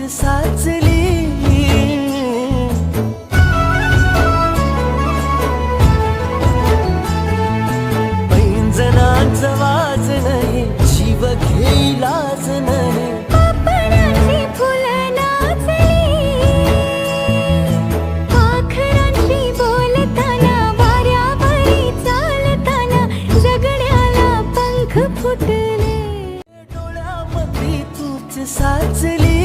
तूच साचली, पैंजणाचं वाजन हे जीव घेईलाच नाही. पापणाची फुलं नाचली, पाखरांशी बोलताना, वाऱ्यावरी चालताना जगण्याला पंख फुटले. डोळ्यामध्ये तूच साचली.